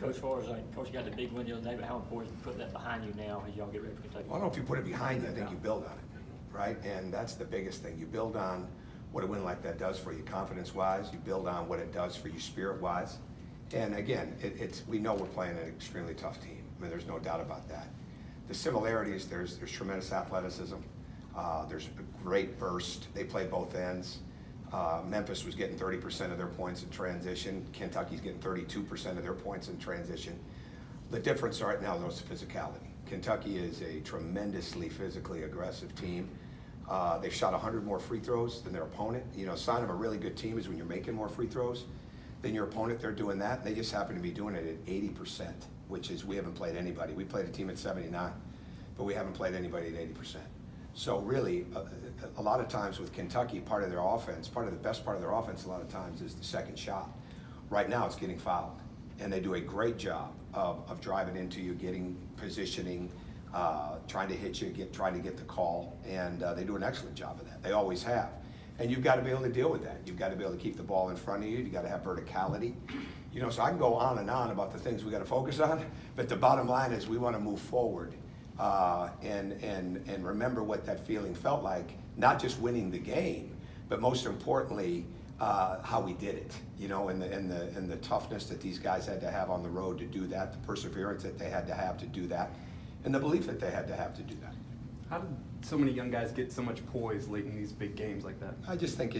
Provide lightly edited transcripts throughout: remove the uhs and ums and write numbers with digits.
Coach, as far as Coach, you got the big win the other day, but how important is to put that behind you now as y'all get ready for Kentucky? Well, I don't know if you put it behind you, I think you build on it, right? And that's the biggest thing. You build on what a win like that does for you confidence-wise. You build on what it does for you spirit-wise. And again, we know we're playing an extremely tough team. I mean, there's no doubt about that. The similarities, there's tremendous athleticism. There's a great burst. They play both ends. Memphis was getting 30% of their points in transition. Kentucky's getting 32% of their points in transition. The difference right now is physicality. Kentucky is a tremendously physically aggressive team. They've shot 100 more free throws than their opponent. You know, a sign of a really good team is when you're making more free throws than your opponent. They're doing that, and they just happen to be doing it at 80%, which is, we haven't played anybody. We played a team at 79, but we haven't played anybody at 80%. So really, a lot of times with Kentucky, part of their offense, part of the best part of their offense a lot of times is the second shot. Right now it's getting fouled, and they do a great job of driving into you, getting positioning, trying to hit you, trying to get the call, and they do an excellent job of that. They always have. And you've got to be able to deal with that. You've got to be able to keep the ball in front of you. You've got to have verticality. You know, so I can go on and on about the things we got to focus on, but the bottom line is we want to move forward and remember what that feeling felt like, not just winning the game, but most importantly, how we did it, you know, and the toughness that these guys had to have on the road to do that, the perseverance that they had to have to do that, and the belief that they had to have to do that. How did so many young guys get so much poise late in these big games like that? I just think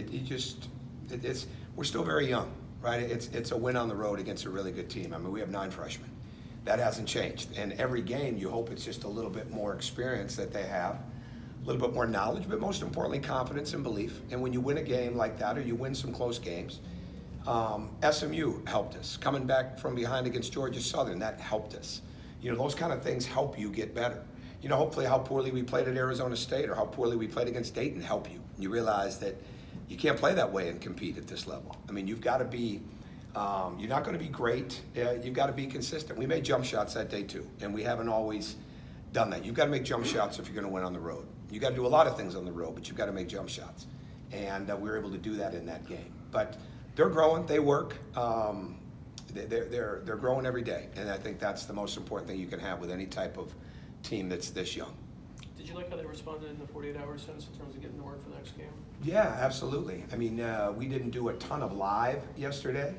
we're still very young, right? It's a win on the road against a really good team. I mean, we have 9 freshmen. That hasn't changed. And every game, you hope it's just a little bit more experience that they have, a little bit more knowledge, but most importantly, confidence and belief. And when you win a game like that, or you win some close games, SMU helped us. Coming back from behind against Georgia Southern, that helped us. You know, those kind of things help you get better. You know, hopefully how poorly we played at Arizona State or how poorly we played against Dayton help you. You realize that you can't play that way and compete at this level. I mean, you've got to be, you're not going to be great. You've got to be consistent. We made jump shots that day too, and we haven't always done that. You've got to make jump shots if you're going to win on the road. You've got to do a lot of things on the road, but you've got to make jump shots. And we were able to do that in that game. But they're growing, they work. They're growing every day, and I think that's the most important thing you can have with any type of team that's this young. Did you like how they responded in the 48 hours since in terms of getting the word for the next game? Yeah, absolutely. I mean, we didn't do a ton of live yesterday,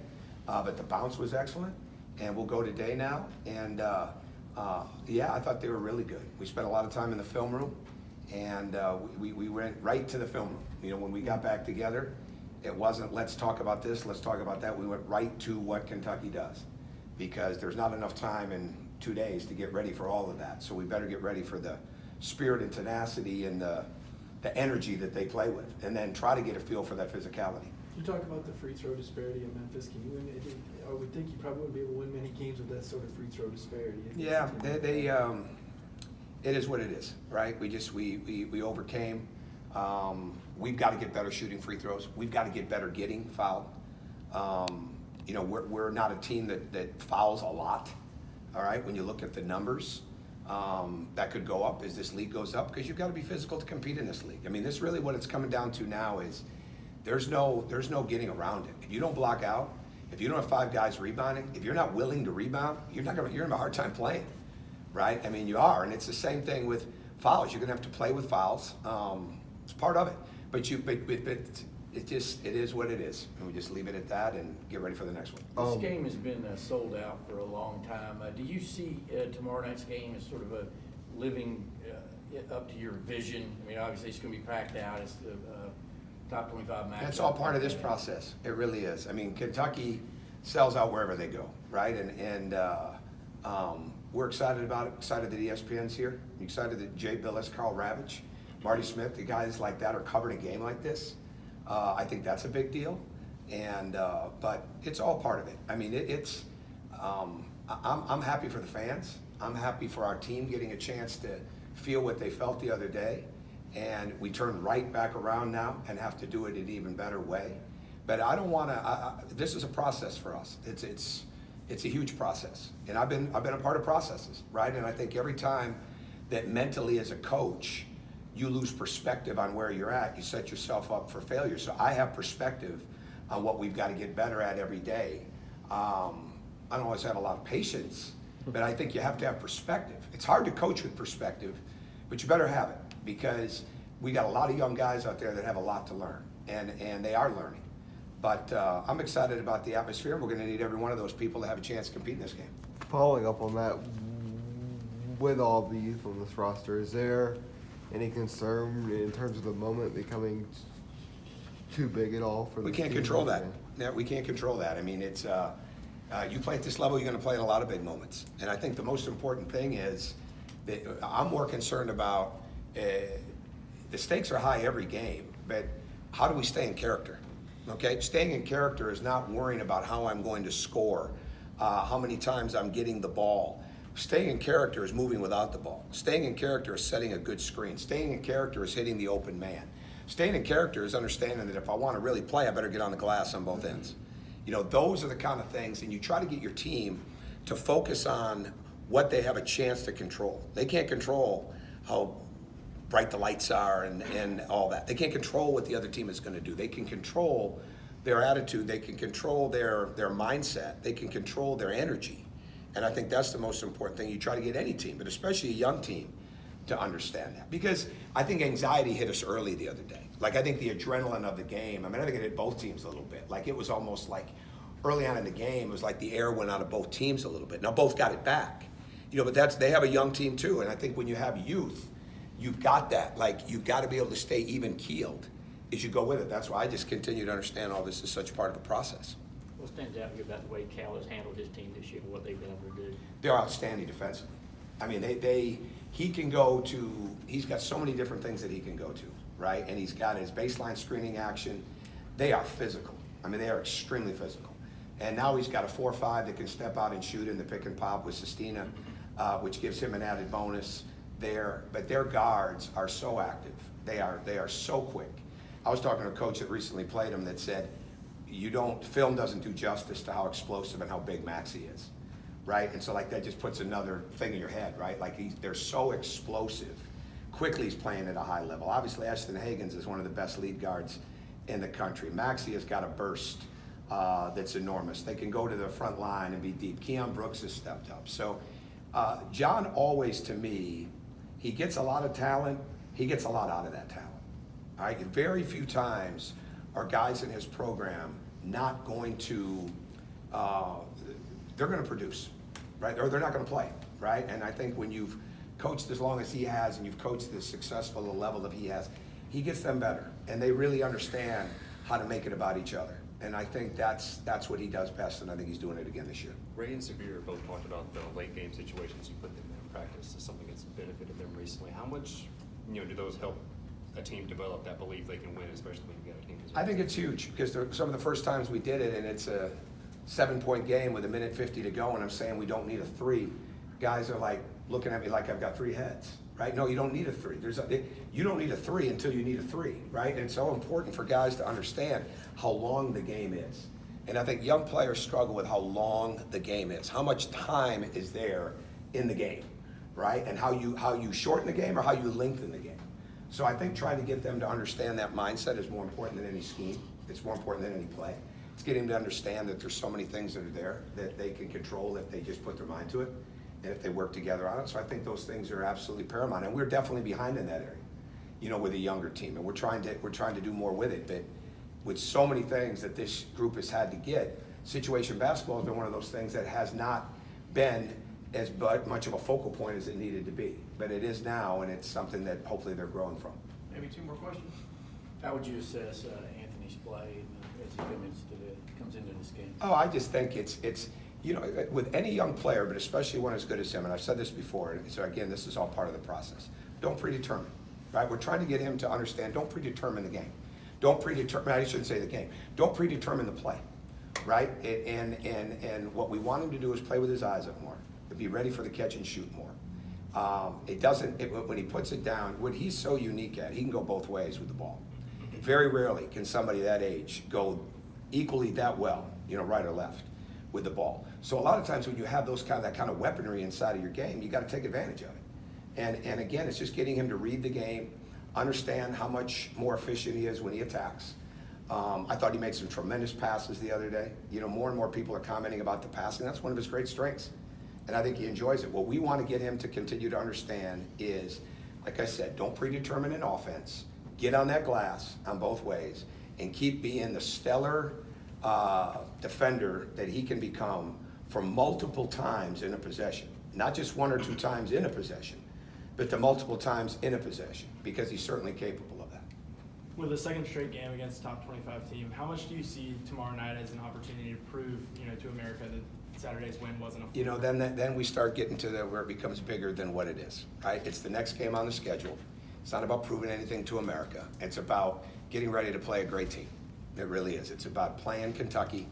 but the bounce was excellent, and we'll go today now. And yeah, I thought they were really good. We spent a lot of time in the film room, and we went right to the film room. You know, when we got back together, it wasn't let's talk about this, let's talk about that. We went right to what Kentucky does, because there's not enough time in 2 days to get ready for all of that. So we better get ready for the spirit and tenacity and the energy that they play with, and then try to get a feel for that physicality. You talk about the free throw disparity in Memphis. Can you win? I would think you probably wouldn't be able to win many games with that sort of free throw disparity. Yeah, it is what it is, right? We overcame. We've got to get better shooting free throws. We've got to get better getting fouled. You know, we're not a team that fouls a lot. All right, when you look at the numbers, that could go up as this league goes up, because you've got to be physical to compete in this league. I mean, this really what it's coming down to now is there's no getting around it. If you don't block out, if you don't have 5 guys rebounding, if you're not willing to rebound, you're gonna have a hard time playing, right? I mean, you are, and it's the same thing with fouls. You're gonna have to play with fouls. It's part of it, but it is what it is, and we just leave it at that and get ready for the next one. This game has been sold out for a long time. Do you see tomorrow night's game as sort of a living up to your vision? I mean, obviously it's going to be packed out. It's the top 25 match. That's all part of this process. It really is. I mean, Kentucky sells out wherever they go, right? And we're excited about it. Excited that ESPN's here. Excited that Jay Billis, Carl Ravitch, Marty Smith, the guys like that are covering a game like this. I think that's a big deal, and but it's all part of it. I mean, I'm happy for the fans. I'm happy for our team getting a chance to feel what they felt the other day, and we turn right back around now and have to do it in an even better way. But I don't want to. This is a process for us. It's a huge process, and I've been a part of processes, right? And I think every time that mentally as a coach, you lose perspective on where you're at, you set yourself up for failure. So I have perspective on what we've got to get better at every day. I don't always have a lot of patience, but I think you have to have perspective. It's hard to coach with perspective, but you better have it, because we got a lot of young guys out there that have a lot to learn, and they are learning. But I'm excited about the atmosphere. We're going to need every one of those people to have a chance to compete in this game. Following up on that, with all the youth on this roster, is there any concern in terms of the moment becoming too big at all for the We can't team? control that. Yeah, we can't control that. I mean, it's you play at this level, you're going to play in a lot of big moments. And I think the most important thing is that I'm more concerned about the stakes are high every game, but how do we stay in character? Okay, staying in character is not worrying about how I'm going to score, how many times I'm getting the ball. Staying in character is moving without the ball. Staying in character is setting a good screen. Staying in character is hitting the open man. Staying in character is understanding that if I want to really play, I better get on the glass on both ends. You know, those are the kind of things, and you try to get your team to focus on what they have a chance to control. They can't control how bright the lights are and all that. They can't control what the other team is going to do. They can control their attitude. They can control their mindset. They can control their energy. And I think that's the most important thing. You try to get any team, but especially a young team, to understand that. Because I think anxiety hit us early the other day. Like, I think the adrenaline of the game, I mean, I think it hit both teams a little bit. Like, it was almost like early on in the game, it was like the air went out of both teams a little bit. Now, both got it back. You know, but they have a young team too. And I think when you have youth, you've got that. Like, you've got to be able to stay even keeled as you go with it. That's why I just continue to understand all this is such part of the process. What stands out here about the way Cal has handled his team this year and what they've been able to do? They're outstanding defensively. I mean, he can go to, he's got so many different things that he can go to, right? And he's got his baseline screening action. They are physical. I mean, they are extremely physical. And now he's got a 4-5 that can step out and shoot in the pick and pop with Sestina, which gives him an added bonus there. But their guards are so active. They are so quick. I was talking to a coach that recently played him that said, film doesn't do justice to how explosive and how big Maxey is, right? And so, like, that just puts another thing in your head, right? Like, they're so explosive. Quickly, he's playing at a high level. Obviously, Ashton Hagans is one of the best lead guards in the country. Maxey has got a burst that's enormous. They can go to the front line and be deep. Keon Brooks has stepped up. So, John always, to me, he gets a lot of talent. He gets a lot out of that talent. All right? Very few times are guys in his program not going to, they're going to produce, right? Or they're not going to play, right? And I think when you've coached as long as he has and you've coached as successful a level that he has, he gets them better. And they really understand how to make it about each other. And I think that's what he does best, and I think he's doing it again this year. Ray and Severe both talked about the late game situations you put them in practice as something that's benefited them recently. How much, do those help a team develop that belief they can win, especially when you get a team? I think it's huge because some of the first times we did it, and it's a 7-point game with 1:50 to go, and I'm saying we don't need a 3. Guys are like looking at me like I've got 3 heads, right? No, you don't need a 3. You don't need a 3 until you need a 3, right? And it's so important for guys to understand how long the game is. And I think young players struggle with how long the game is, how much time is there in the game, right? And how you shorten the game or how you lengthen the game. So I think trying to get them to understand that mindset is more important than any scheme. It's more important than any play. It's getting them to understand that there's so many things that are there that they can control if they just put their mind to it and if they work together on it. So I think those things are absolutely paramount, and we're definitely behind in that area, with a younger team, and we're trying to do more with it. But with so many things that this group has had to get, situation basketball has been one of those things that has not been as much of a focal point as it needed to be. But it is now, and it's something that hopefully they're growing from. Maybe 2 more questions. How would you assess Anthony's play as he comes into this game? Oh, I just think it's with any young player, but especially one as good as him, and I've said this before, and so again, this is all part of the process. Don't predetermine, right? We're trying to get him to understand, don't predetermine the game. I shouldn't say the game. Don't predetermine the play, right? And what we want him to do is play with his eyes up more, to be ready for the catch and shoot more. When he puts it down, what he's so unique at, he can go both ways with the ball. Very rarely can somebody that age go equally that well, right or left with the ball. So a lot of times when you have that kind of weaponry inside of your game, you got to take advantage of it. And again, it's just getting him to read the game, understand how much more efficient he is when he attacks, I thought he made some tremendous passes the other day. You know, more and more people are commenting about the passing. That's one of his great strengths. And I think he enjoys it. What we want to get him to continue to understand is, like I said, don't predetermine an offense. Get on that glass on both ways and keep being the stellar defender that he can become for multiple times in a possession. Not just one or two times in a possession, but the multiple times in a possession, because he's certainly capable of that. With a second straight game against a top 25 team, how much do you see tomorrow night as an opportunity to prove, to America that Saturday's win wasn't a fluke? Then we start getting to where it becomes bigger than what it is, right? It's the next game on the schedule. It's not about proving anything to America. It's about getting ready to play a great team. It really is. It's about playing Kentucky,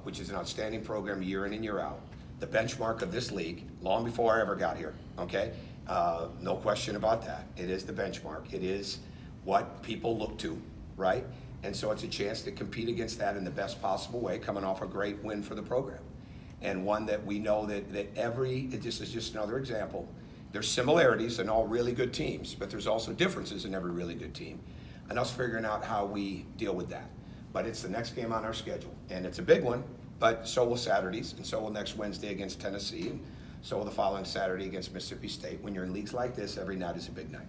which is an outstanding program year in and year out. The benchmark of this league, long before I ever got here, okay? No question about that. It is the benchmark. It is what people look to, right? And so it's a chance to compete against that in the best possible way, coming off a great win for the program. And one that we know that this is just another example. There's similarities in all really good teams, but there's also differences in every really good team. And us figuring out how we deal with that. But it's the next game on our schedule. And it's a big one, but so will Saturdays, and so will next Wednesday against Tennessee, and so will the following Saturday against Mississippi State. When you're in leagues like this, every night is a big night.